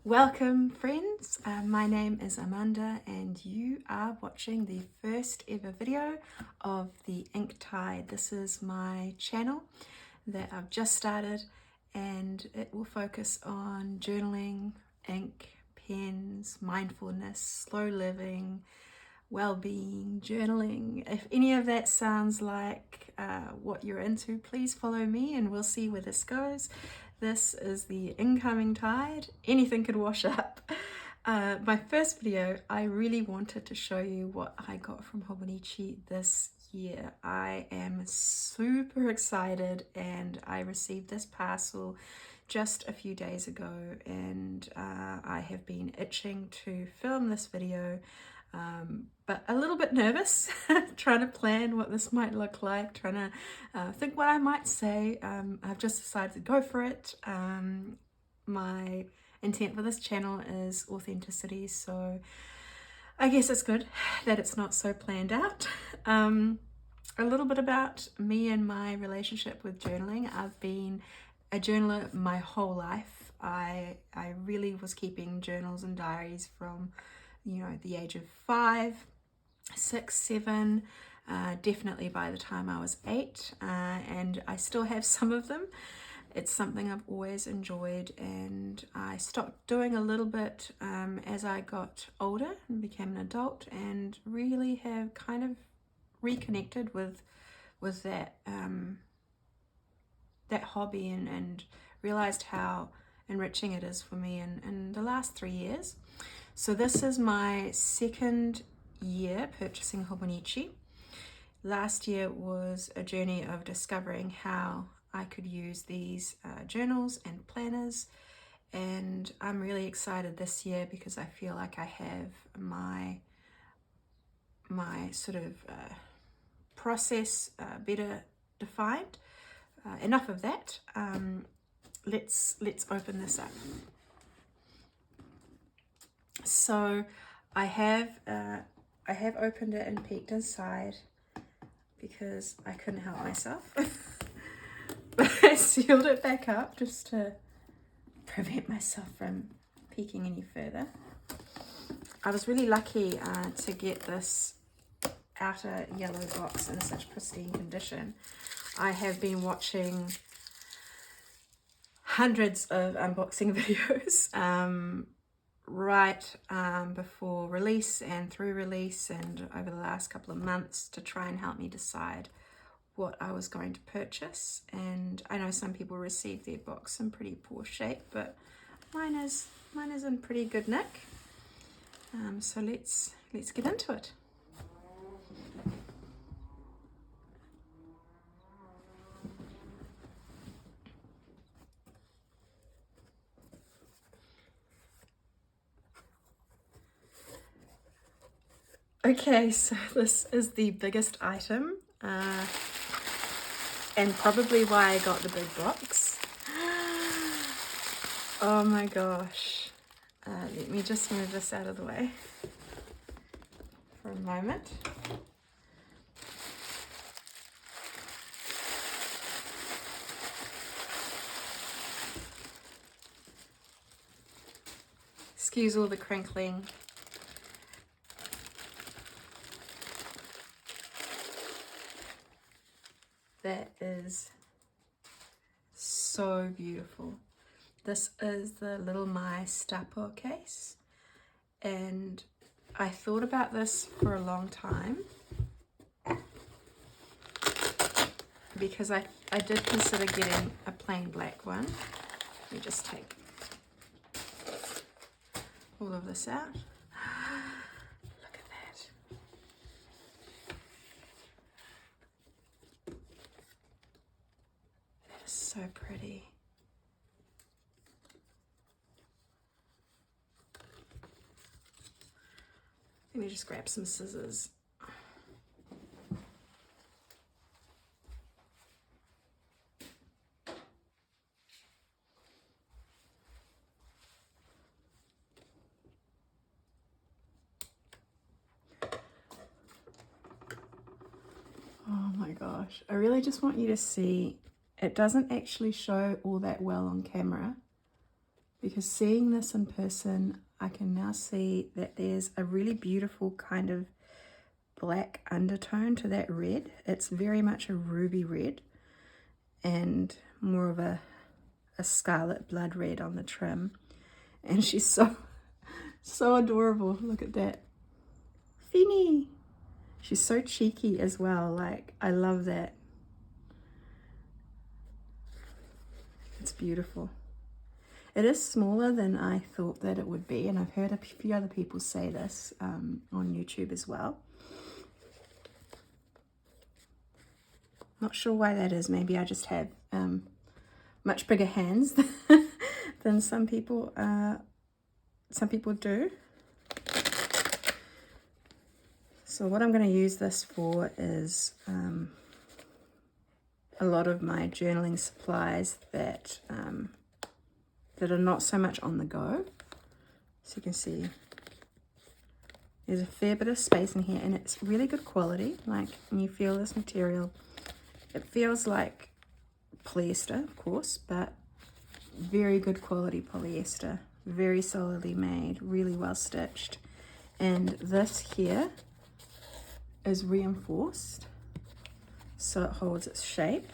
Welcome friends, my name is Amanda and you are watching the first ever video of the Ink Tide. This is my channel that I've just started and it will focus on journaling, ink, pens, mindfulness, slow living, well-being, journaling. If any of that sounds like what you're into, please follow me and we'll see where this goes. This is the incoming tide. Anything could wash up. My first video, I really wanted to show you what I got from Hobonichi this year. I am super excited and I received this parcel just a few days ago and I have been itching to film this video. But a little bit nervous, trying to plan what this might look like, trying to think what I might say. I've just decided to go for it. My intent for this channel is authenticity, so I guess it's good that it's not so planned out. A little bit about me and my relationship with journaling. I've been a journaler my whole life. I really was keeping journals and diaries from the age of 5, 6, 7, definitely by the time I was 8, and I still have some of them. It's something I've always enjoyed, and I stopped doing a little bit as I got older and became an adult, and really have kind of reconnected with that that hobby and realized how enriching it is for me in the last 3 years. So this is my second year purchasing Hobonichi. Last year was a journey of discovering how I could use these journals and planners, and I'm really excited this year because I feel like I have my sort of process better defined. Enough of that. Let's open this up. So I have opened it and peeked inside because I couldn't help myself. But I sealed it back up just to prevent myself from peeking any further. I was really lucky to get this outer yellow box in such pristine condition. I have been watching hundreds of unboxing videos right before release and through release and over the last couple of months to try and help me decide what I was going to purchase. And I know some people receive their box in pretty poor shape, but mine is in pretty good nick. So let's get into it. Okay, so this is the biggest item, and probably why I got the big box. Oh my gosh. Let me just move this out of the way for a moment. Excuse all the crinkling. That is so beautiful. This is the Little My Stappo case, and I thought about this for a long time because I did consider getting a plain black one. Let me just take all of this out. Look at that. That is so pretty. Let me just grab some scissors. Oh my gosh, I really just want you to see, it doesn't actually show all that well on camera, because seeing this in person, I can now see that there's a really beautiful kind of black undertone to that red. It's very much a ruby red and more of a scarlet blood red on the trim. And she's so adorable. Look at that. Finny. She's so cheeky as well. Like, I love that. It's beautiful. It is smaller than I thought that it would be, and I've heard a few other people say this on YouTube as well. Not sure why that is. Maybe I just have much bigger hands than some people do. So what I'm going to use this for is a lot of my journaling supplies that are not so much on the go. So you can see there's a fair bit of space in here, and it's really good quality. Like, when you feel this material, it feels like polyester, of course, but very good quality polyester, very solidly made, really well stitched. And this here is reinforced so it holds its shape.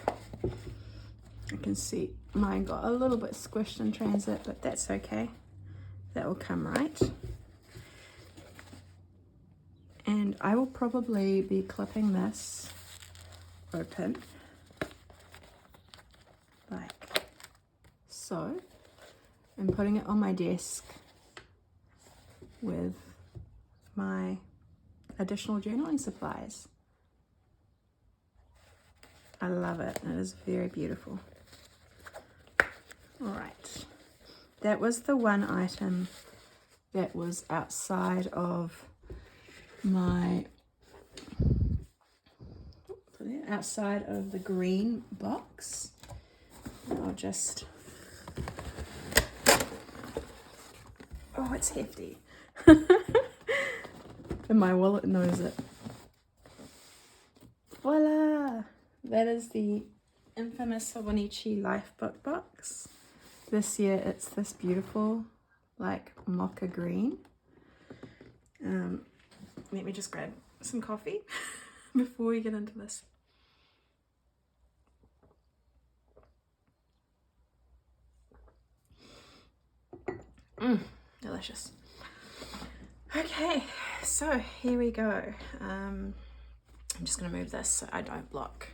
You can see mine got a little bit squished in transit, but that's okay. That will come right. And I will probably be clipping this open like so and putting it on my desk with my additional journaling supplies. I love it. It is very beautiful. All right, that was the one item that was outside of the green box. I'll just, oh, it's hefty. And my wallet knows it. Voila! That is the infamous Hobonichi Lifebook box. This year it's this beautiful, like, mocha green. Let me just grab some coffee before we get into this. Delicious. Okay, so here we go. I'm just going to move this so I don't block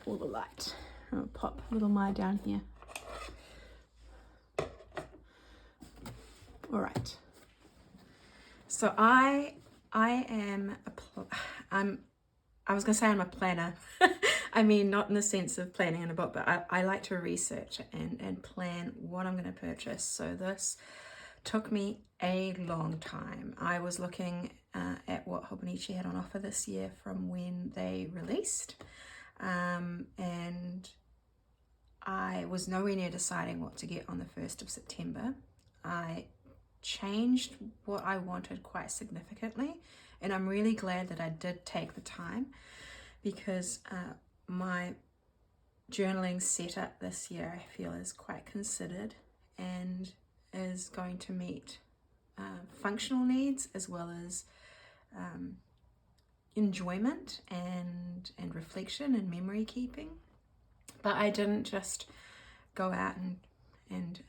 all the light. I'll pop little Maya down here. All right. So I was going to say I'm a planner. I mean, not in the sense of planning in a book, but I like to research and plan what I'm going to purchase. So this took me a long time. I was looking at what Hobonichi had on offer this year from when they released, and I was nowhere near deciding what to get on the 1st of September. I changed what I wanted quite significantly, and I'm really glad that I did take the time, because my journaling setup this year, I feel, is quite considered and is going to meet functional needs as well as enjoyment and reflection and memory keeping. But I didn't just go out and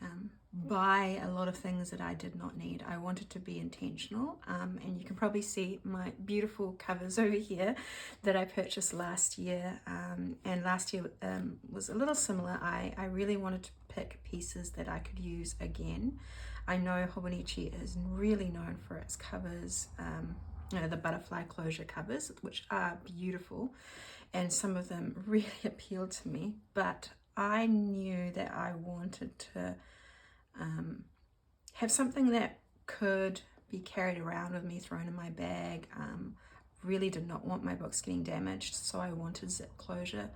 buy a lot of things that I did not need. I wanted to be intentional, and you can probably see my beautiful covers over here that I purchased last year, and last year was a little similar. I really wanted to pick pieces that I could use again. I know Hobonichi is really known for its covers, the butterfly closure covers, which are beautiful, and some of them really appealed to me, but I knew that I wanted to have something that could be carried around with me, thrown in my bag. Really did not want my books getting damaged, so I wanted zip closure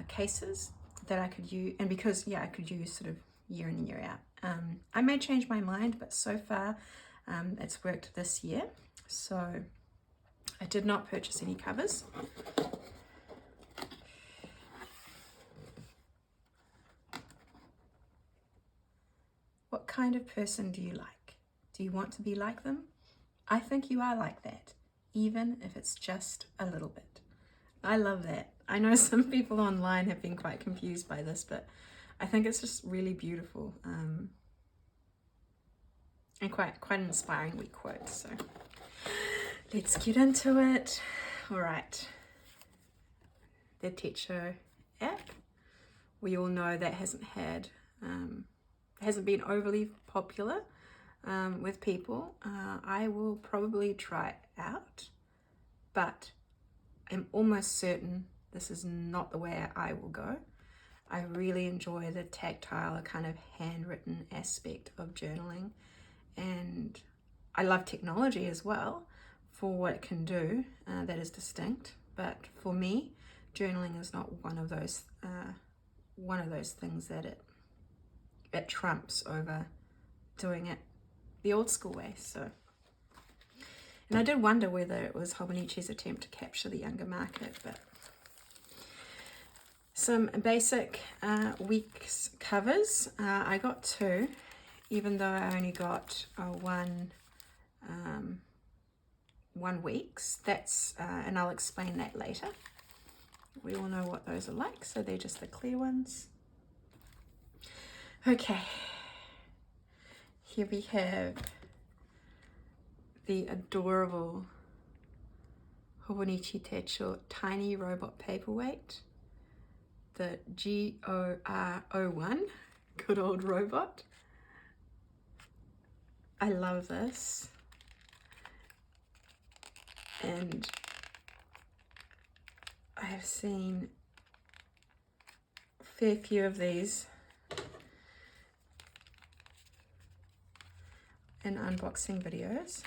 cases that I could use, and because I could use sort of year in and year out. I may change my mind, but so far it's worked this year. So I did not purchase any covers. kind of person do you like? Do you want to be like them? I think you are like that, even if it's just a little bit. I love that. I know some people online have been quite confused by this, but I think it's just really beautiful, and quite an inspiring wee quote. So let's get into it. All right, the Techo app. We all know that hasn't been overly popular with people. I will probably try it out, but I'm almost certain this is not the way I will go. I really enjoy the tactile, kind of handwritten aspect of journaling, and I love technology as well for what it can do. That is distinct, but for me, journaling is not one of those things that it trumps over doing it the old school way. So, and I did wonder whether it was Hobonichi's attempt to capture the younger market, but some basic week's covers. I got 2, even though I only got one week's. That's and I'll explain that later. We all know what those are like, so they're just the clear ones. Okay, here we have the adorable Hobonichi Techo Tiny Robot Paperweight, the GOR01, good old robot. I love this, and I have seen a fair few of these in unboxing videos.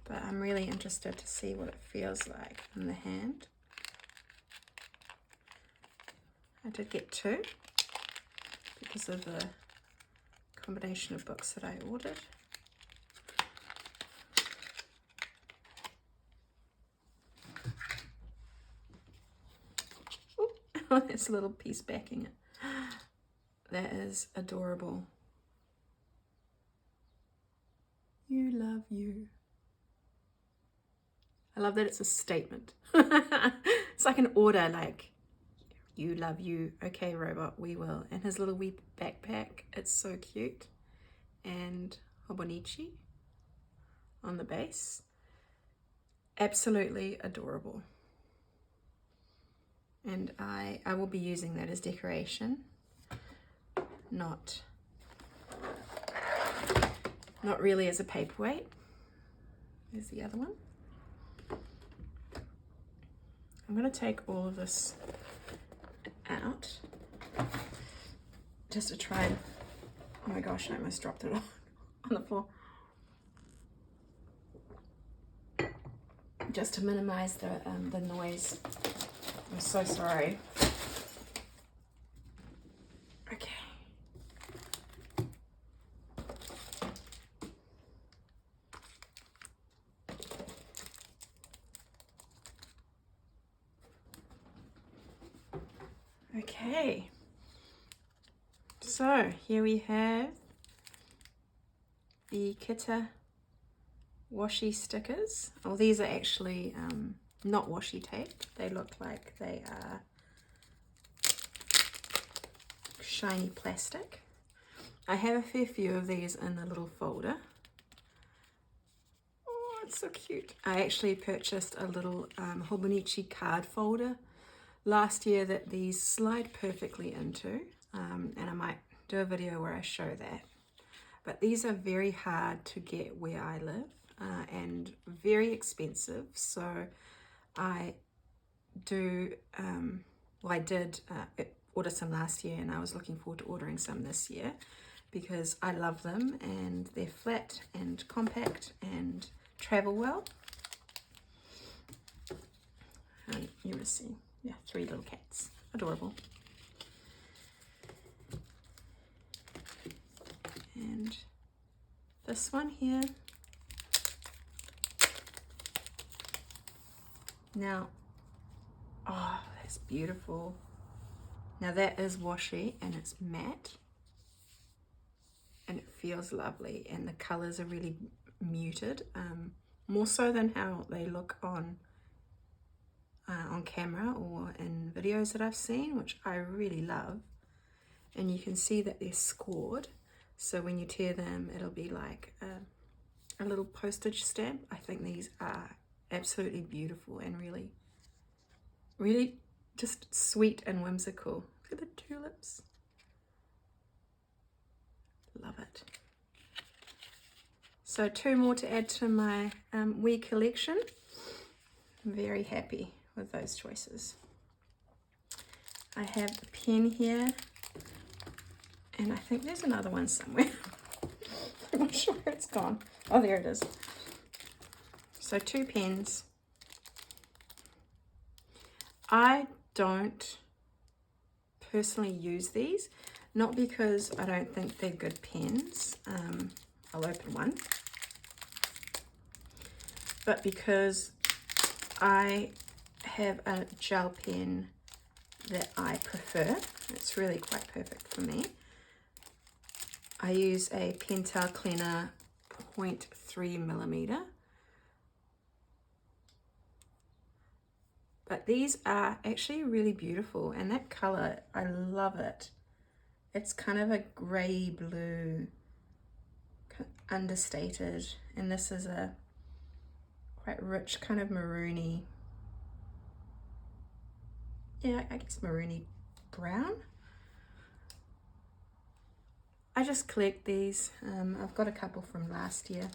But I'm really interested to see what it feels like in the hand. I did get 2 because of the combination of books that I ordered. Oh, there's a little piece backing it. That is adorable. You love you. I love that it's a statement. It's like an order, like, you love you. Okay, robot, we will. And his little wee backpack, it's so cute. And Hobonichi on the base. Absolutely adorable. And I will be using that as decoration, not really as a paperweight. There's the other one. I'm going to take all of this out just to try and, oh my gosh, I almost dropped it on the floor. Just to minimize the noise. I'm so sorry. Okay. Okay. So here we have the Kita washi stickers. Oh, these are actually not washi tape. They look like they are shiny plastic. I have a fair few of these in the little folder. Oh, it's so cute. I actually purchased a little Hobonichi card folder last year that these slide perfectly into, and I might do a video where I show that. But these are very hard to get where I live, and very expensive. So I did order some last year, and I was looking forward to ordering some this year because I love them and they're flat and compact and travel well. And you will see, yeah, 3 little cats, adorable. And this one here. Now, oh, that's beautiful. Now that is washi and it's matte and it feels lovely, and the colors are really muted, more so than how they look on camera or in videos that I've seen, which I really love. And you can see that they're scored, so when you tear them it'll be like a little postage stamp. I think these are absolutely beautiful and really, really just sweet and whimsical. Look at the tulips. Love it. So 2 more to add to my wee collection. I'm very happy with those choices. I have a pen here, and I think there's another one somewhere. I'm not sure where it's gone. Oh, there it is. So 2 pens. I don't personally use these, not because I don't think they're good pens. I'll open one. But because I have a gel pen that I prefer. It's really quite perfect for me. I use a Pentel Cleaner 0.3mm. But these are actually really beautiful, and that color, I love it. It's kind of a grey blue, understated, and this is a quite rich kind of maroony, yeah, I guess maroony brown. I just collect these. I've got a couple from last year.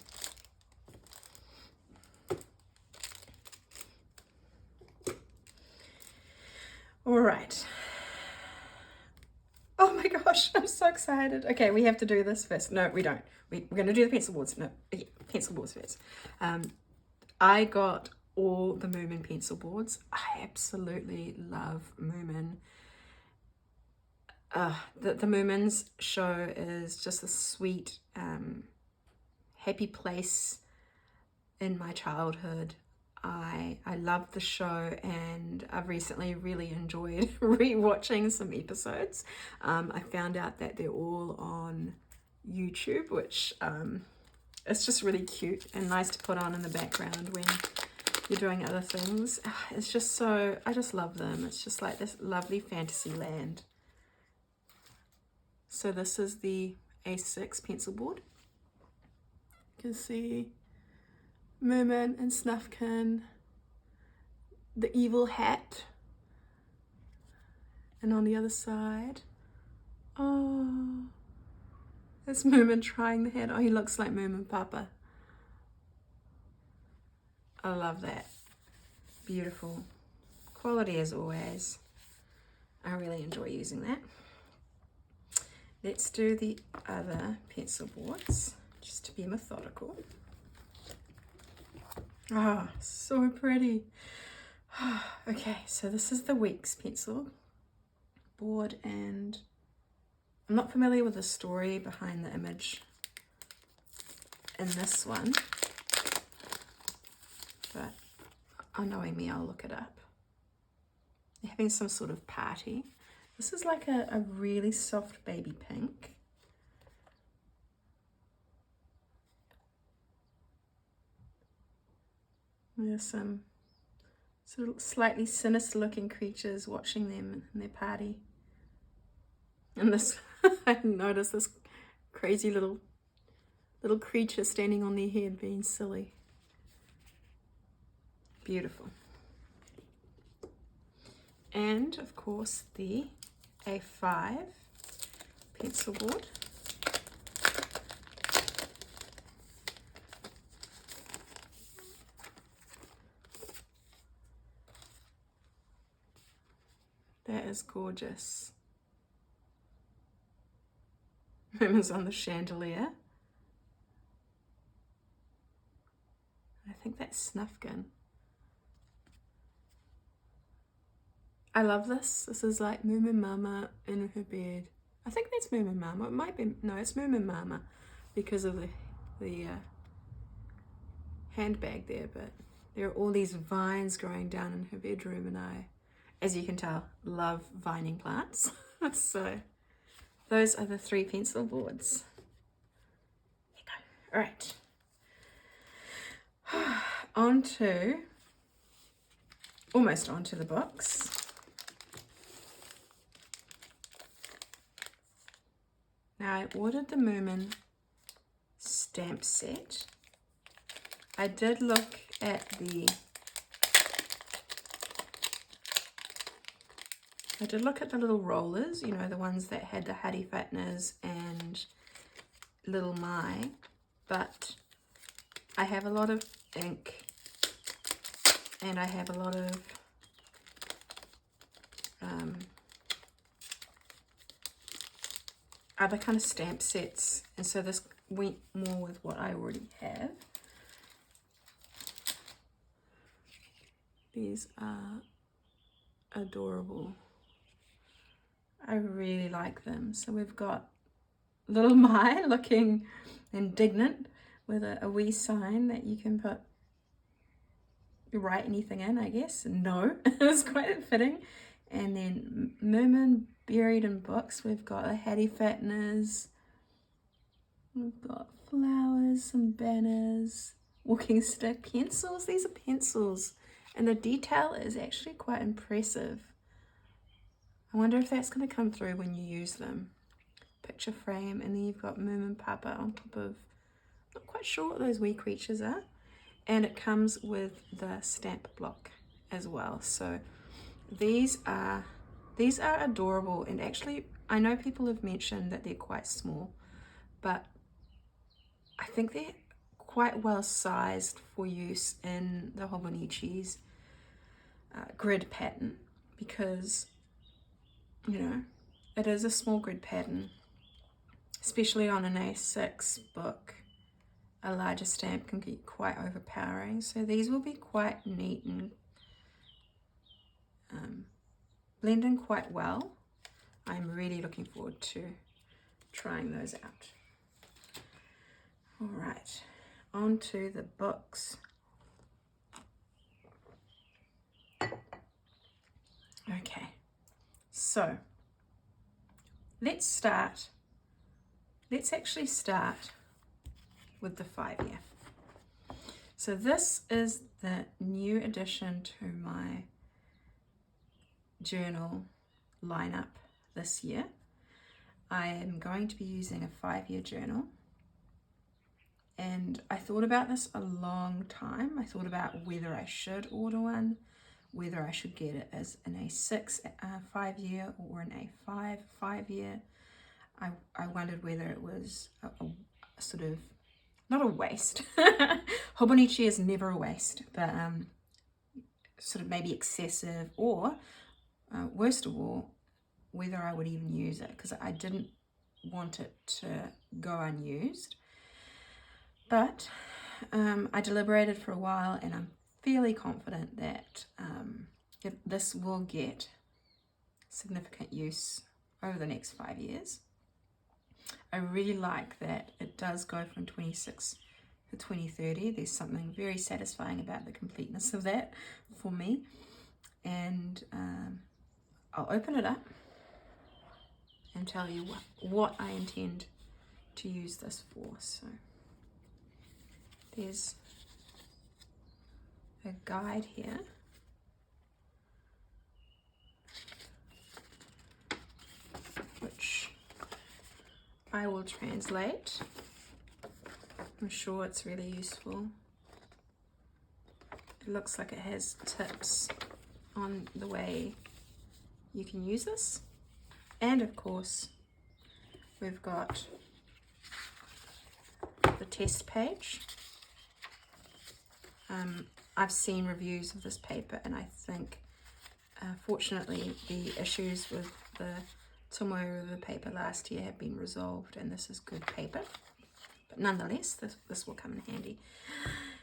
All right. Oh my gosh, I'm so excited. Okay, we have to do this first. No, we don't. We're going to do the pencil boards. No, yeah, pencil boards first. I got all the Moomin pencil boards. I absolutely love Moomin. The Moomins show is just a sweet, happy place in my childhood. I love the show, and I've recently really enjoyed rewatching some episodes. I found out that they're all on YouTube, which it's just really cute and nice to put on in the background when you're doing other things. It's just so, I just love them. It's just like this lovely fantasy land. So this is the A6 pencil board. You can see Moomin and Snufkin, the evil hat, and on the other side, oh, there's Moomin trying the hat. Oh, he looks like Moomin Papa. I love that. Beautiful. Quality as always. I really enjoy using that. Let's do the other pencil boards, just to be methodical. Ah, oh, so pretty. Okay, so this is the Weeks pencil board, and I'm not familiar with the story behind the image in this one, but knowing me, I'll look it up. They're having some sort of party. This is like a really soft baby pink. There's some sort of slightly sinister looking creatures watching them in their party. And this, I noticed this crazy little creature standing on their head being silly. Beautiful. And of course the A5 pencil board. That is gorgeous. Moomin's on the chandelier. I think that's Snufkin. I love this. This is like Moomin Mama in her bed. I think that's Moomin Mama. It might be, no, it's Moomin Mama because of the handbag there, but there are all these vines growing down in her bedroom, and as you can tell, love vining plants. So those are the 3 pencil boards. There you go. All right. Almost onto the box. Now I ordered the Moomin stamp set. I did look at the little rollers, you know, the ones that had the Huddy Fatners and Little My, but I have a lot of ink and I have a lot of other kind of stamp sets, and so this went more with what I already have. These are adorable. I really like them. So we've got Little My looking indignant with a wee sign that you can write anything in, I guess. No, it's quite fitting. And then Moomin buried in books. We've got a Hattie Fatners. We've got flowers, some banners, walking stick, pencils. These are pencils. And the detail is actually quite impressive. I wonder if that's going to come through when you use them. Picture frame, and then you've got Moomin Papa on top of, not quite sure what those wee creatures are. And it comes with the stamp block as well. So these are adorable, and actually I know people have mentioned that they're quite small, but I think they're quite well sized for use in the Hobonichi's grid pattern, because, you know, it is a small grid pattern, especially on an A6 book. A larger stamp can get quite overpowering, so these will be quite neat and blend in quite well. I'm really looking forward to trying those out. All right, on to the books. Okay, so let's actually start with the 5-year. So this is the new addition to my journal lineup this year. I am going to be using a 5-year journal, and I thought about this a long time. I thought about whether I should order one, whether I should get it as an A6 5-year or an A5 5-year. I wondered whether it was a sort of, not a waste. Hobonichi is never a waste, but sort of maybe excessive, or worst of all, whether I would even use it, because I didn't want it to go unused. But I deliberated for a while, and I'm fairly confident that this will get significant use over the next 5 years. I really like that it does go from 26 to 2030. There's something very satisfying about the completeness of that for me. And I'll open it up and tell you what I intend to use this for. So there's a guide here. Which I will translate. I'm sure it's really useful. It looks like it has tips on the way you can use this. And of course, we've got the test page. I've seen reviews of this paper, and I think fortunately the issues with the Tomoe River paper last year have been resolved, and this is good paper. But nonetheless, this will come in handy.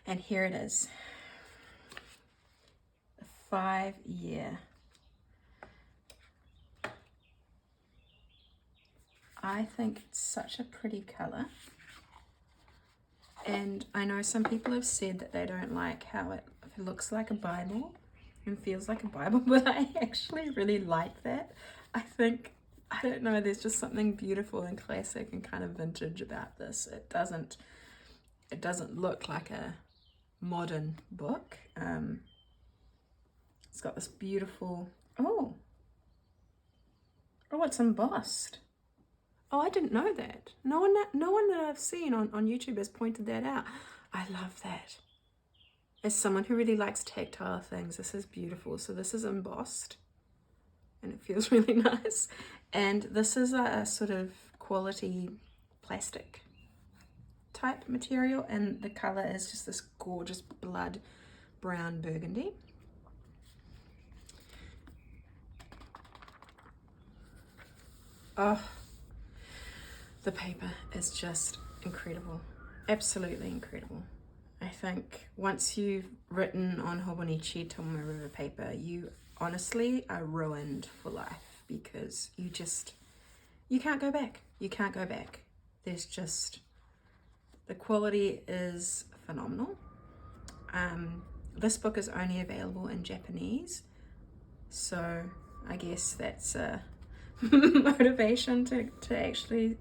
And here it is, the 5-year. I think it's such a pretty color, and I know some people have said that they don't like how it looks like a Bible, and feels like a Bible, but I actually really like that. I think, I don't know, there's just something beautiful and classic and kind of vintage about this. It doesn't look like a modern book. It's got this beautiful, oh, it's embossed. Oh, I didn't know that. No one that I've seen on YouTube has pointed that out. I love that. As someone who really likes tactile things, this is beautiful. So this is embossed and it feels really nice. And this is a sort of quality plastic type material, and the color is just this gorgeous blood brown burgundy. Oh, the paper is just incredible, absolutely incredible. I think once you've written on Hobonichi Tomoe River paper, you honestly are ruined for life, because you can't go back. You can't go back. There's just, the quality is phenomenal. This book is only available in Japanese, so I guess that's a motivation to actually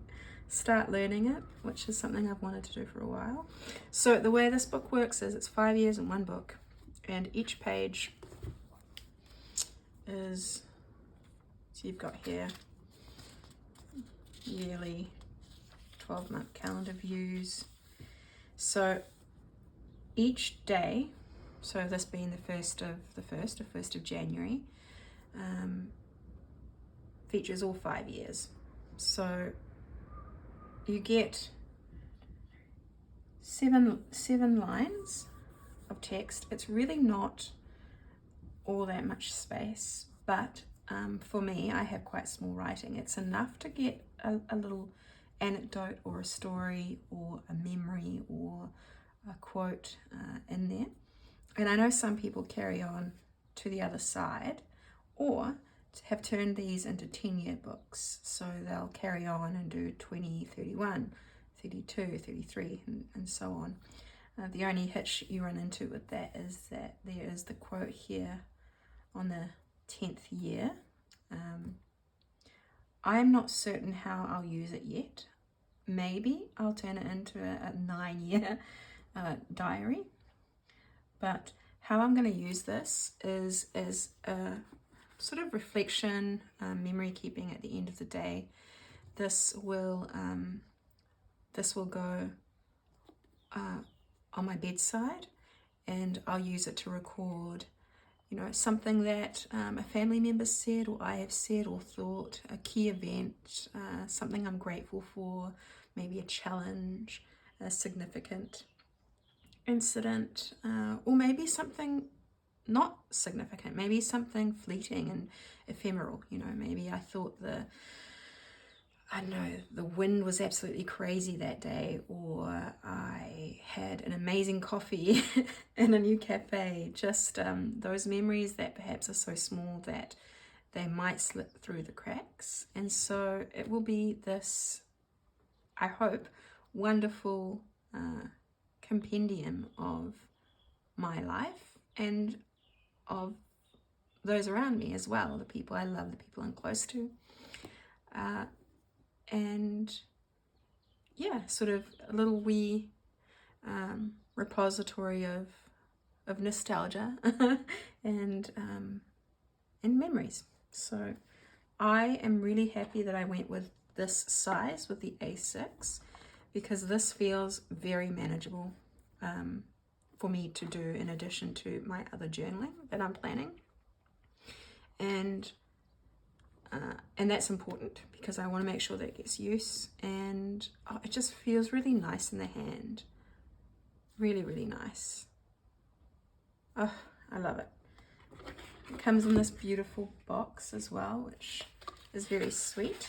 start learning it, which is something I've wanted to do for a while. So the way this book works is it's 5 years in one book, and each page is, so you've got here yearly 12-month calendar views. So each day, so this being the 1st of January, features all 5 years. So you get seven lines of text. It's really not all that much space, but for me, I have quite small writing. It's enough to get a little anecdote or a story or a memory or a quote in there. And I know some people carry on to the other side, or have turned these into 10-year books. So they'll carry on and do 20, 31, 32, 33, and so on. The only hitch you run into with that is that there is the quote here on the 10th year. I'm not certain how I'll use it yet. Maybe I'll turn it into a 9-year diary. But how I'm going to use this is as a sort of reflection, memory keeping at the end of the day. This will go on my bedside, and I'll use it to record, something that a family member said, or I have said or thought, a key event, something I'm grateful for, maybe a challenge, a significant incident, or maybe something not significant, maybe something fleeting and ephemeral. Maybe I thought the wind was absolutely crazy that day, or I had an amazing coffee in a new cafe. Just those memories that perhaps are so small that they might slip through the cracks. And so it will be this, I hope, wonderful compendium of my life and of those around me as well, the people I love, the people I'm close to. And yeah, sort of a little wee repository of nostalgia and memories. So I am really happy that I went with this size, with the A6, because this feels very manageable for me to do in addition to my other journaling that I'm planning. And that's important because I want to make sure that it gets use, and it just feels really nice in the hand. Really, really nice. Oh, I love it. It comes in this beautiful box as well, which is very sweet.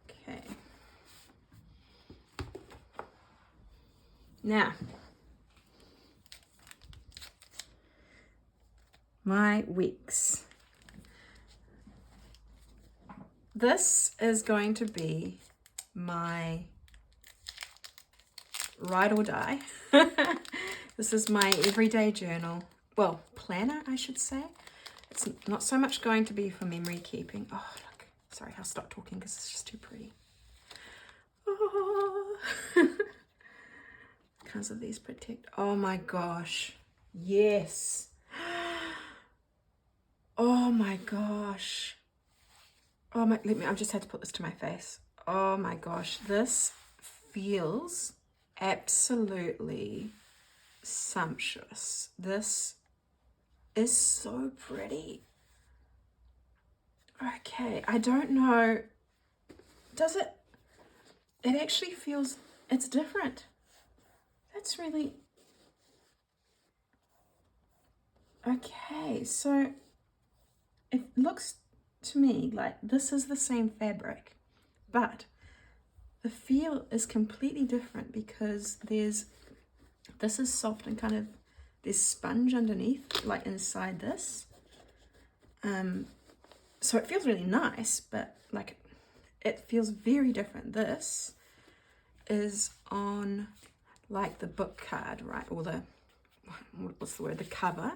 Okay. Now, my weeks. This is going to be my ride or die This is my everyday journal. Well, planner, I should say. It's not so much going to be for memory keeping. Oh, look. Sorry, I'll stop talking because it's just too pretty. Oh. Because of these protect. Oh my gosh. Yes. Oh my gosh. Oh my, I've just had to put this to my face. Oh my gosh. This feels absolutely sumptuous. This is so pretty. Okay, I don't know. Does it? It actually feels, it's different. That's really, okay, so it looks to me like this is the same fabric, but the feel is completely different because this is soft and kind of, there's sponge underneath, like inside this. So it feels really nice, but like it feels very different. This is on like the book card, right? Or the, what's the word? The cover.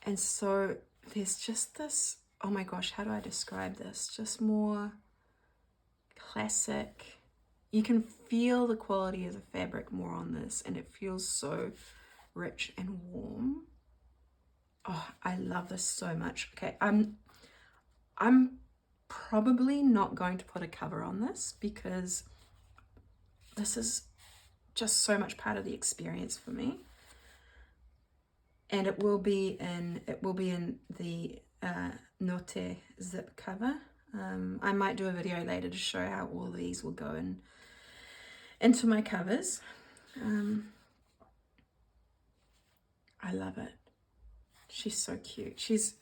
And so there's just this, oh my gosh, how do I describe this? Just more classic. You can feel the quality of the fabric more on this, and it feels so rich and warm. Oh, I love this so much. Okay, I'm probably not going to put a cover on this because this is just so much part of the experience for me. And it will be in the Note zip cover. I might do a video later to show how all these will go into my covers. I love it. She's so cute. She's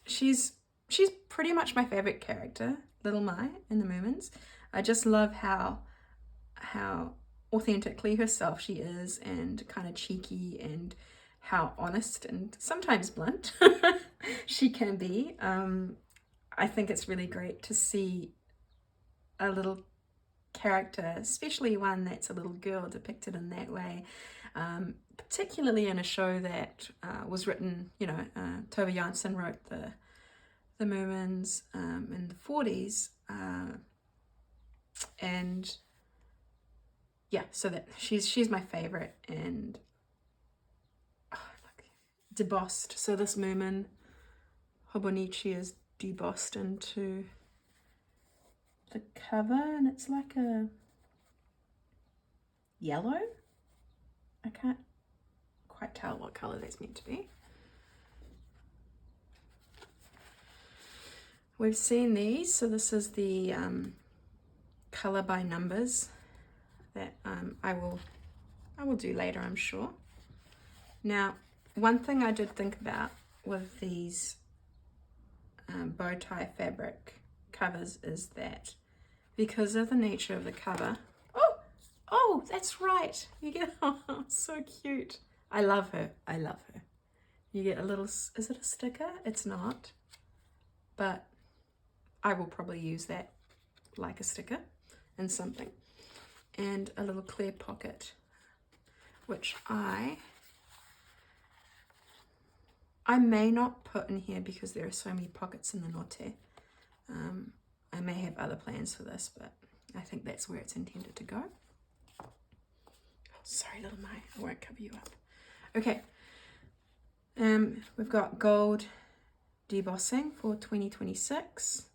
pretty much my favorite character, Little Mai in the Moomins. I just love how authentically herself she is, and kind of cheeky, and how honest and sometimes blunt she can be. I think it's really great to see a little character, especially one that's a little girl, depicted in that way, particularly in a show that was written, you know, Tove Jansson wrote the Moomins in the 40s, and yeah, so that she's my favorite. And oh, look, debossed. So this Moomin Hobonichi is debossed into the cover, and it's like a yellow. I can't quite tell what color that's meant to be. We've seen these, so this is the color by numbers that I will do later, I'm sure. Now, one thing I did think about with these bow tie fabric covers is that because of the nature of the cover, oh, that's right. You get, oh, so cute. I love her. I love her. You get a little, is it a sticker? It's not, but I will probably use that like a sticker and something. And a little clear pocket, which I may not put in here because there are so many pockets in the Note. I may have other plans for this, but I think that's where it's intended to go. Oh, sorry, Little Mai, I won't cover you up. Okay, we've got gold debossing for 2026.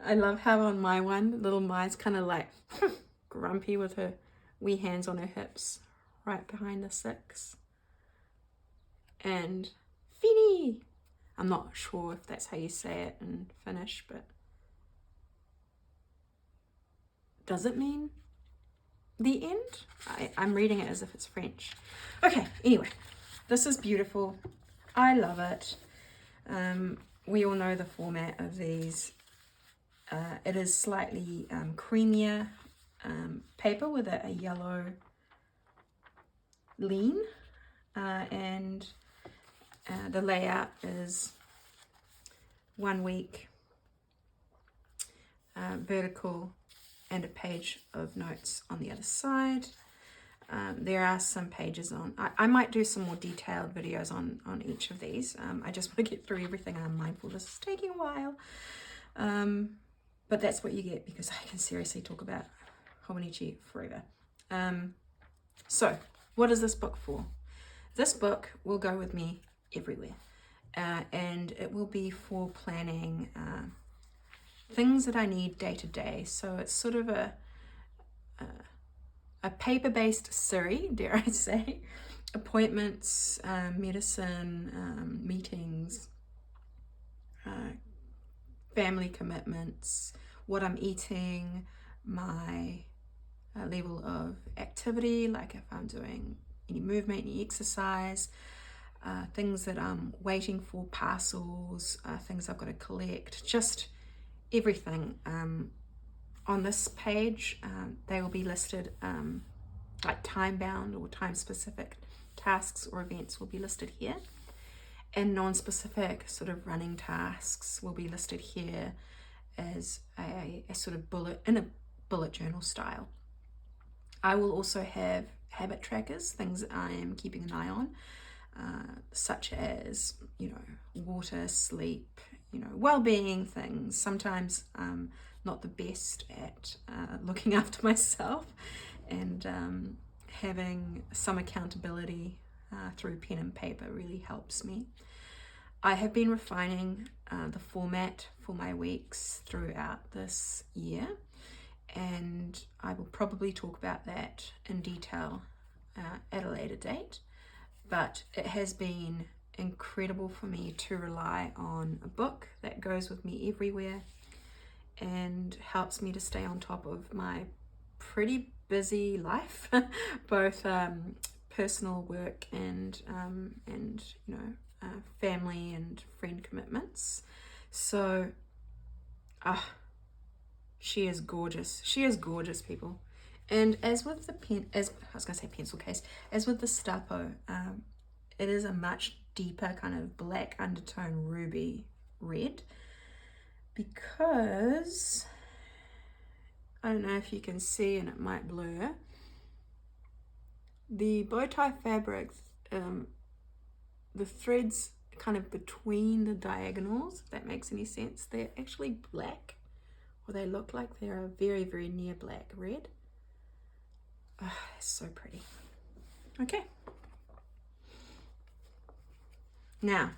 I love how on my one, Little Mai's kind of like grumpy with her wee hands on her hips, right behind the 6. And fini! I'm not sure if that's how you say it in Finnish, but does it mean the end? I'm reading it as if it's French. Okay, anyway, this is beautiful. I love it. We all know the format of these. It is slightly creamier paper with a yellow lean, and the layout is 1 week vertical and a page of notes on the other side. There are some pages on. I might do some more detailed videos on each of these. I just want to get through everything, and I'm mindful this is taking a while. But that's what you get, because I can seriously talk about Hobonichi forever. So what is this book for? This book will go with me everywhere. And it will be for planning things that I need day to day. So it's sort of a paper-based Siri, dare I say. Appointments, medicine, meetings, family commitments, what I'm eating, my level of activity, like if I'm doing any movement, any exercise, things that I'm waiting for, parcels, things I've got to collect, just everything. On this page, they will be listed, like time-bound or time-specific tasks or events will be listed here, and non-specific sort of running tasks will be listed here as a sort of bullet, in a bullet journal style. I will also have habit trackers, things that I am keeping an eye on, such as, water, sleep, well-being things. Sometimes I'm not the best at looking after myself, and having some accountability through pen and paper really helps me. I have been refining the format for my weeks throughout this year, and I will probably talk about that in detail at a later date. But it has been incredible for me to rely on a book that goes with me everywhere and helps me to stay on top of my pretty busy life, both personal work and family and friend commitments. So she is gorgeous. She is gorgeous, people. And as with the pencil case, as with the Stappo, it is a much deeper kind of black undertone ruby red, because I don't know if you can see, and it might blur, the bow tie fabric, the threads kind of between the diagonals, if that makes any sense, they're actually black, or they look like they're a very, very near black red. Oh, it's so pretty. Okay. Now,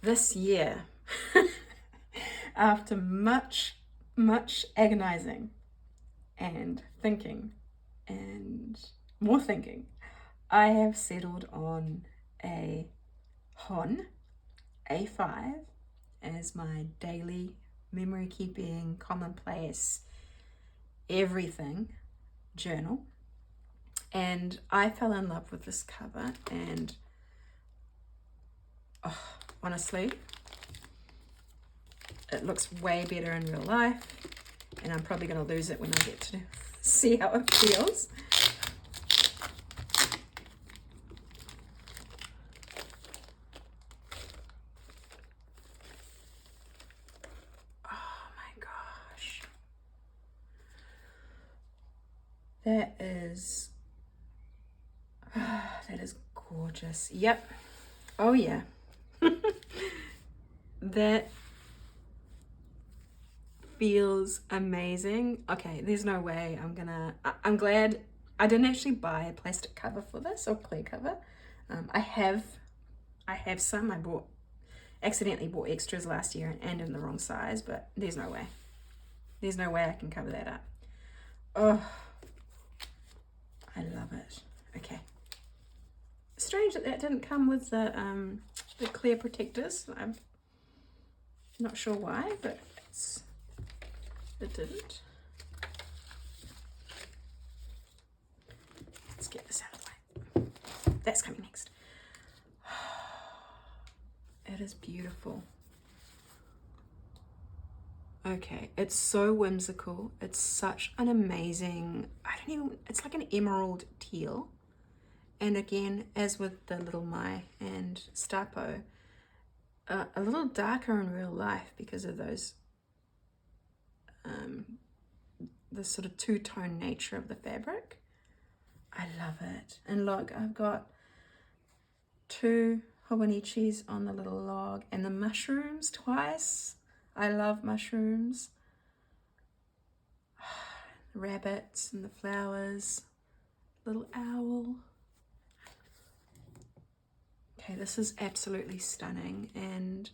this year, after much agonizing and thinking and more thinking, I have settled on a Hon A5 as my daily memory keeping, commonplace, everything journal. And I fell in love with this cover, and honestly, it looks way better in real life, and I'm probably going to lose it when I get to see how it feels. Oh my gosh. That is gorgeous. Yep. Oh yeah. That feels amazing. Okay, there's no way I'm glad I didn't actually buy a plastic cover for this, or clear cover. I have some. I accidentally bought extras last year and in the wrong size, but there's no way. There's no way I can cover that up. Oh, I love it. Okay. Strange that didn't come with the clear protectors. I'm not sure why, but it didn't. Let's get this out of the way. That's coming next. It is beautiful. Okay, it's so whimsical. It's such an amazing, it's like an emerald teal. And again, as with the Little Mai and Stappo, a little darker in real life because of those, the sort of two-tone nature of the fabric. I love it. And look, I've got 2 Hobonichis on the little log and the mushrooms twice. I love mushrooms. The rabbits and the flowers. Little owl. Okay, this is absolutely stunning. And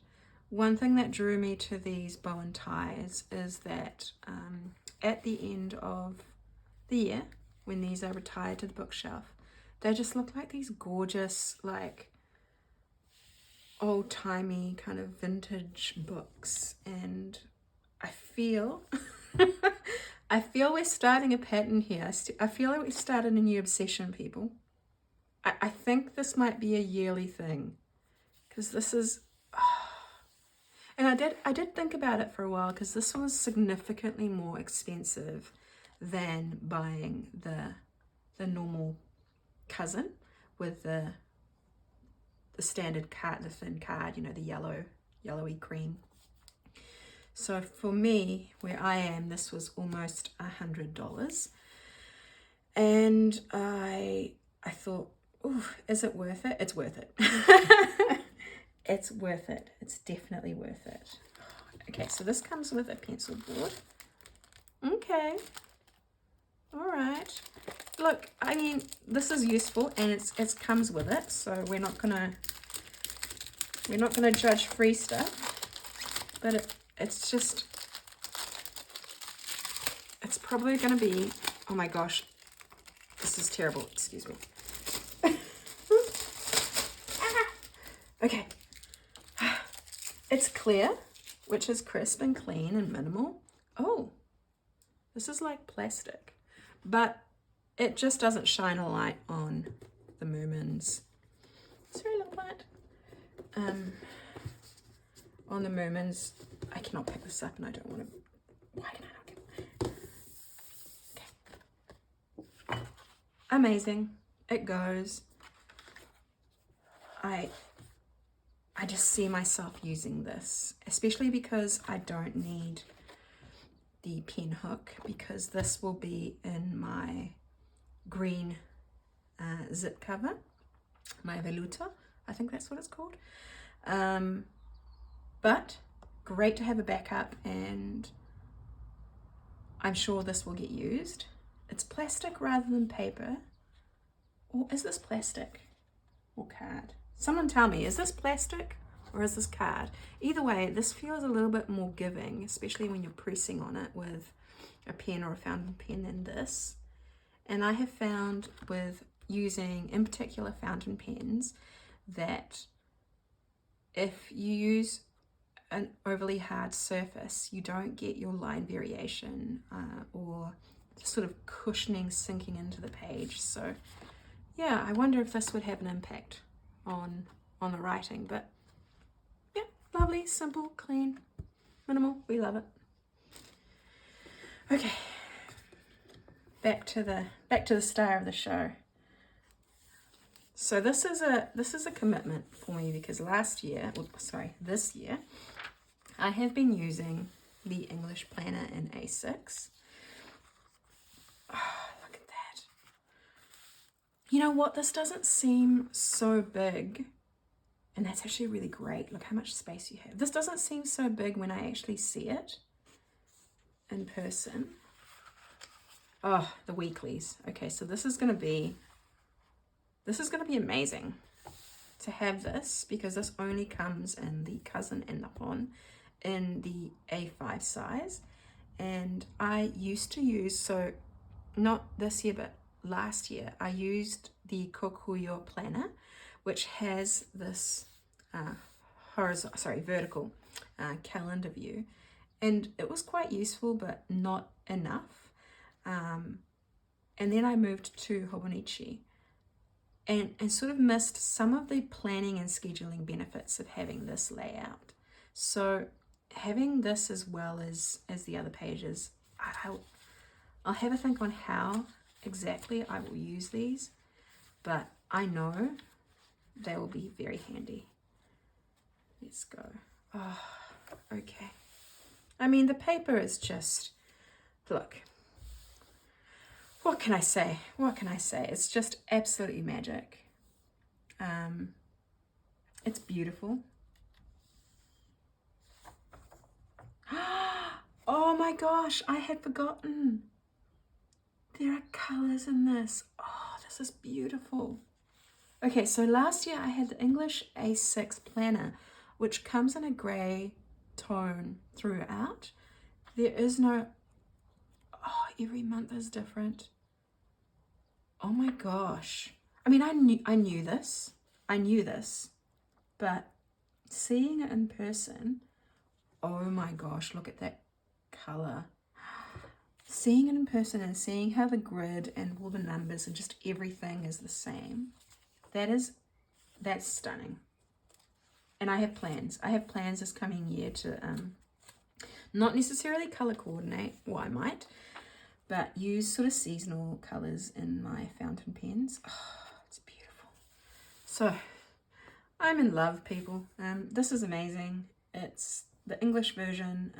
one thing that drew me to these bow and ties is that at the end of the year, when these are retired to the bookshelf, they just look like these gorgeous, like, old-timey kind of vintage books. And I feel I feel we're starting a pattern here. I feel like we started a new obsession, people. I think this might be a yearly thing, because this is and I did think about it for a while, because this one was significantly more expensive than buying the normal cousin with the standard card, the thin card, you know, the yellowy cream. So for me, where I am, this was almost $100, and I thought, oh, is it worth it? It's worth it. It's worth it. It's definitely worth it. Okay, so this comes with a pencil board. Okay. All right. Look, I mean, this is useful, and it comes with it, so we're not gonna judge free stuff, but it's just, it's probably gonna be, oh my gosh, this is terrible, excuse me. Okay, it's clear, which is crisp and clean and minimal. Oh, this is like plastic, but it just doesn't shine a light on the Moomins. Sorry, little plant. On the Moomins, I cannot pick this up, and I don't want to. Why can I not get it? Okay. Amazing. It goes. I just see myself using this, especially because I don't need the pen hook, because this will be in my green zip cover, my veluta, I think that's what it's called. But great to have a backup, and I'm sure this will get used. It's plastic rather than paper. Or is this plastic or card? Someone tell me, is this plastic or is this card? Either way, this feels a little bit more giving, especially when you're pressing on it with a pen or a fountain pen than this. And I have found with using, in particular, fountain pens, that if you use an overly hard surface, you don't get your line variation or sort of cushioning sinking into the page. So yeah, I wonder if this would have an impact on the writing. But yeah, lovely, simple, clean, minimal. We love it. Okay, back to the star of the show. So this is a commitment for me, because this year, I have been using the English Planner in A6. Oh, look at that. You know what? This doesn't seem so big, and that's actually really great. Look how much space you have. This doesn't seem so big when I actually see it in person. Oh, the weeklies. Okay, so this is gonna be amazing to have this, because this only comes in the cousin and the hon in the A5 size. And I used to use, so not this year but last year, I used the Kokuyo planner, which has this vertical calendar view, and it was quite useful but not enough. And then I moved to Hobonichi, and sort of missed some of the planning and scheduling benefits of having this layout. So having this as well as the other pages, I'll have a think on how exactly I will use these, but I know they will be very handy. Let's go. Oh, okay. I mean, the paper is just, look. what can I say? What can I say? It's just absolutely magic. It's beautiful. Oh my gosh, I had forgotten. There are colors in this. Oh, this is beautiful. Okay, so last year I had the English A6 planner, which comes in a grey tone throughout. There is no, oh, every month is different. Oh my gosh. I mean, I knew this, but seeing it in person, oh my gosh, look at that color. Seeing it in person and seeing how the grid and all the numbers and just everything is the same, that's stunning. And I have plans. I have plans this coming year to not necessarily color coordinate, well I might, but use sort of seasonal colors in my fountain pens. Oh, it's beautiful. So I'm in love, people. This is amazing. It's the English version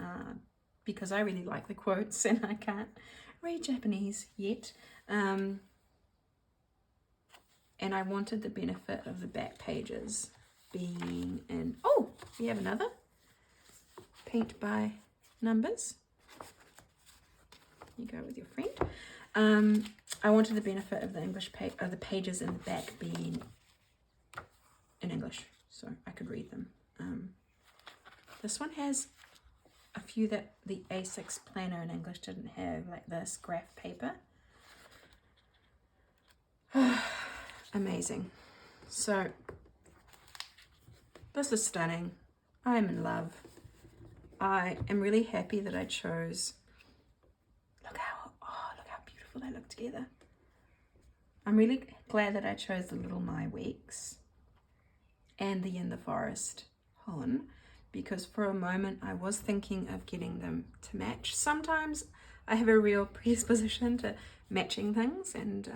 because I really like the quotes and I can't read Japanese yet. And I wanted the benefit of the back pages being in, oh, we have another paint by numbers. You go with your friend. I wanted the benefit of the English the pages in the back being in English, so I could read them. This one has a few that the A6 planner in English didn't have, like this graph paper. Amazing. So this is stunning. I'm in love. I am really happy that I chose. Look how beautiful they look together. I'm really glad that I chose the Little My Weeks and the In the Forest Hon, because for a moment I was thinking of getting them to match. Sometimes I have a real predisposition to matching things, and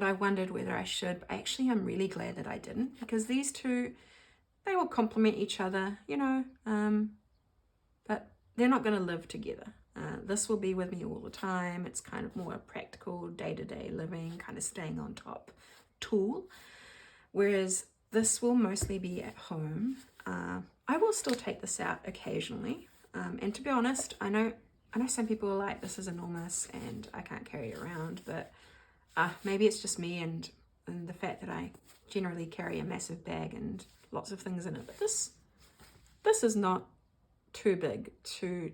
I wondered whether I should, but actually I'm really glad that I didn't, because these two, they will complement each other, you know, but they're not going to live together. This will be with me all the time. It's kind of more a practical day-to-day living, kind of staying on top tool, whereas this will mostly be at home. I will still take this out occasionally, and to be honest, I know some people are like, this is enormous and I can't carry it around, but maybe it's just me and the fact that I generally carry a massive bag and lots of things in it. But this is not too big to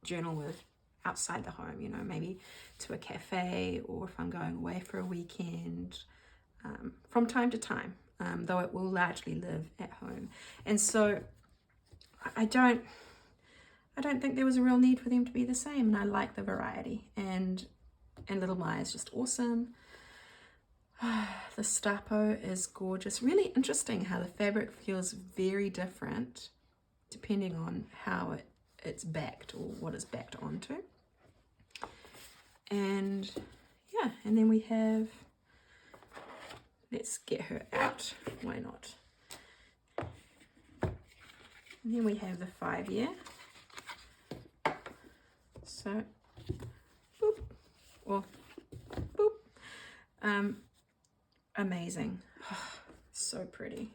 journal with outside the home, you know, maybe to a cafe, or if I'm going away for a weekend, from time to time, though it will largely live at home. And so I don't think there was a real need for them to be the same, and I like the variety, and Little My is just awesome. The Stappo is gorgeous. Really interesting how the fabric feels very different depending on how it's backed, or what it's backed onto. And yeah, and then we have, let's get her out, why not? And then we have the 5-year. So, boop, or boop. Amazing. So pretty.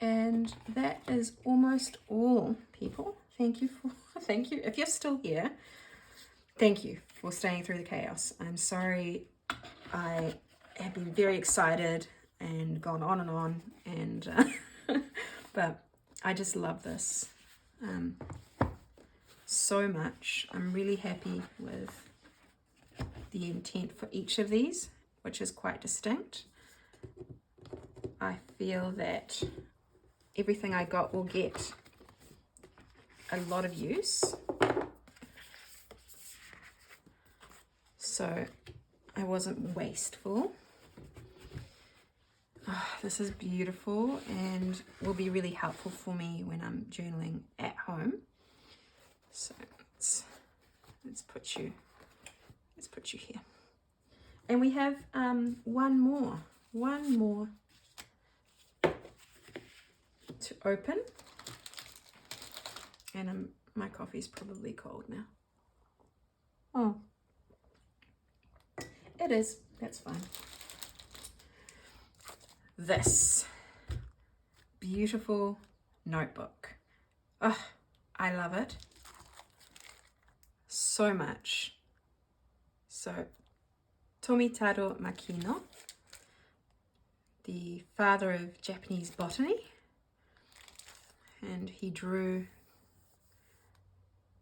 And that is almost all, people. Thank you. If you're still here, thank you for staying through the chaos. I'm sorry I have been very excited and gone on, and but I just love this so much. I'm really happy with the intent for each of these, which is quite distinct. I feel that everything I got will get a lot of use. So I wasn't wasteful. Oh, this is beautiful and will be really helpful for me when I'm journaling at home. So let's put you here. And we have one more to open. And my coffee's probably cold now. Oh, It is, that's fine. This beautiful notebook. Oh, I love it so much. So, Tomitaro Makino, the father of Japanese botany, and he drew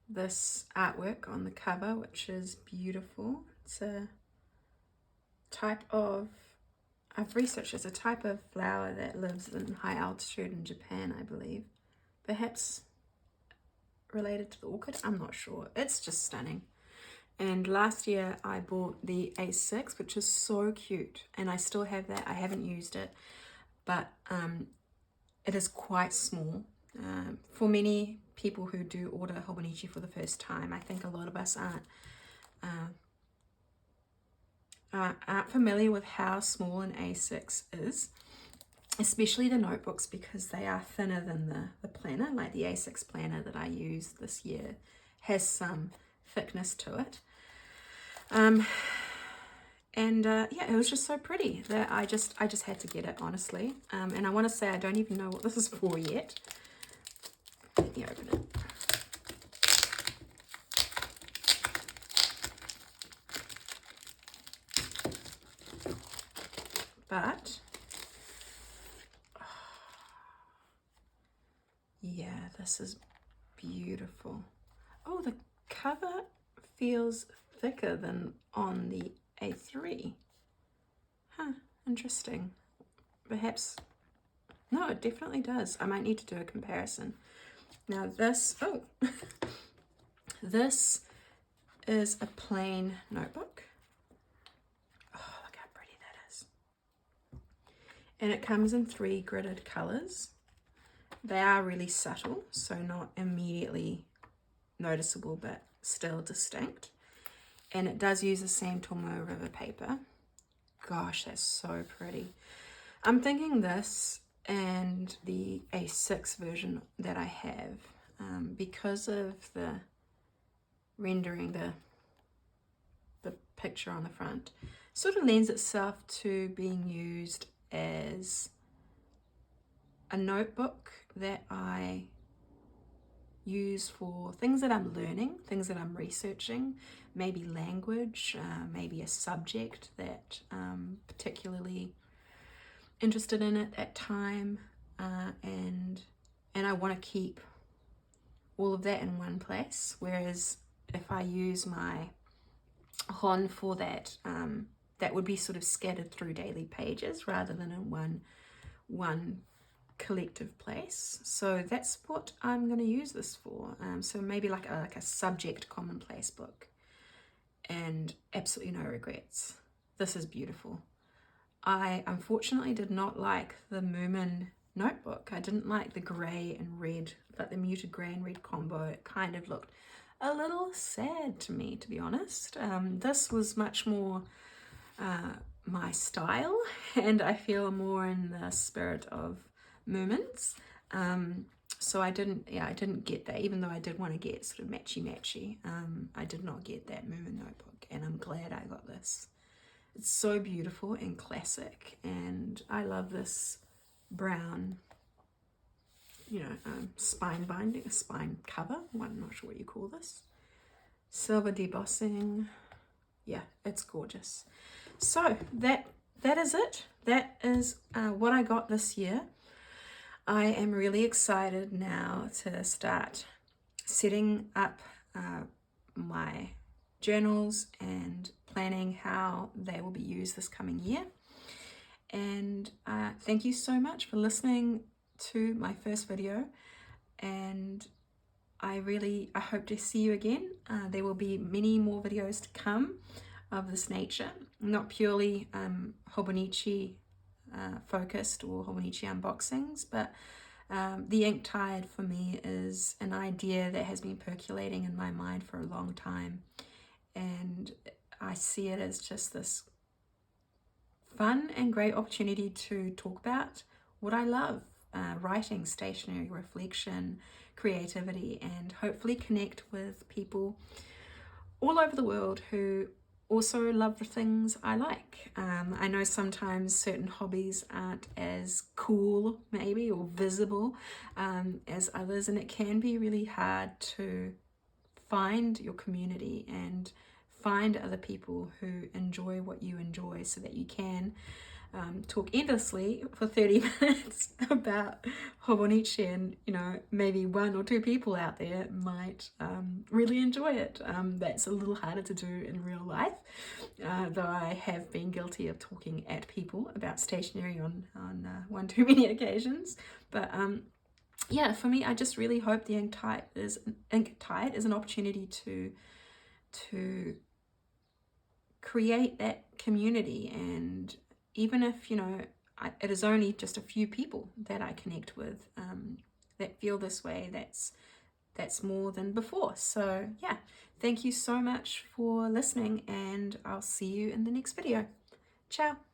this artwork on the cover, which is beautiful. It's a type of, I've researched, it's a type of flower that lives in high altitude in Japan, I believe. Perhaps related to the orchid, I'm not sure. It's just stunning. And last year I bought the A6, which is so cute, and I still have that. I haven't used it, but it is quite small. For many people who do order Hobonichi for the first time, I think a lot of us aren't familiar with how small an A6 is, especially the notebooks, because they are thinner than the planner. Like the A6 planner that I used this year has some thickness to it. Yeah, it was just so pretty that I just had to get it, honestly. And I want to say I don't even know what this is for yet. Let me open it. But yeah, this is beautiful. Oh, the cover feels thicker than on the A3. Huh, interesting. Perhaps, no, it definitely does. I might need to do a comparison. Now this, oh, this is a plain notebook. Oh, look how pretty that is. And it comes in 3 gridded colors. They are really subtle, so not immediately noticeable, but still distinct. And it does use the same Tomoe River paper. Gosh, that's so pretty. I'm thinking this and the A6 version that I have, because of the rendering, the picture on the front, sort of lends itself to being used as a notebook that I use for things that I'm learning, things that I'm researching, maybe language, maybe a subject that I'm particularly interested in at that time, and I want to keep all of that in one place. Whereas if I use my Hon for that, that would be sort of scattered through daily pages rather than in one collective place. So that's what I'm going to use this for. So maybe like a subject commonplace book, and absolutely no regrets. This is beautiful. I unfortunately did not like the Moomin notebook. I didn't like the grey and red, like the muted grey and red combo. It kind of looked a little sad to me, to be honest. This was much more my style, and I feel more in the spirit of Moomins. So I didn't get that, even though I did want to get sort of matchy. I did not get that Moomin notebook, and I'm glad I got this. It's so beautiful and classic, and I love this brown, spine binding, a spine cover. I'm not sure what you call this. Silver debossing. Yeah, it's gorgeous. So that is it. That is what I got this year. I am really excited now to start setting up my journals and planning how they will be used this coming year. And thank you so much for listening to my first video, and I hope to see you again. There will be many more videos to come of this nature, not purely Hobonichi focused or Hobonichi unboxings, but the ink tide for me is an idea that has been percolating in my mind for a long time, and I see it as just this fun and great opportunity to talk about what I love, writing, stationery, reflection, creativity, and hopefully connect with people all over the world who also love the things I like. I know sometimes certain hobbies aren't as cool maybe or visible as others, and it can be really hard to find your community and find other people who enjoy what you enjoy so that you can talk endlessly for 30 minutes about Hobonichi, and maybe one or two people out there might really enjoy it. That's a little harder to do in real life, though I have been guilty of talking at people about stationery on one too many occasions. But yeah, for me, I just really hope the Ink Tide is an opportunity to create that community. And even if it is only just a few people that I connect with that feel this way, that's more than before. So yeah, thank you so much for listening, and I'll see you in the next video. Ciao.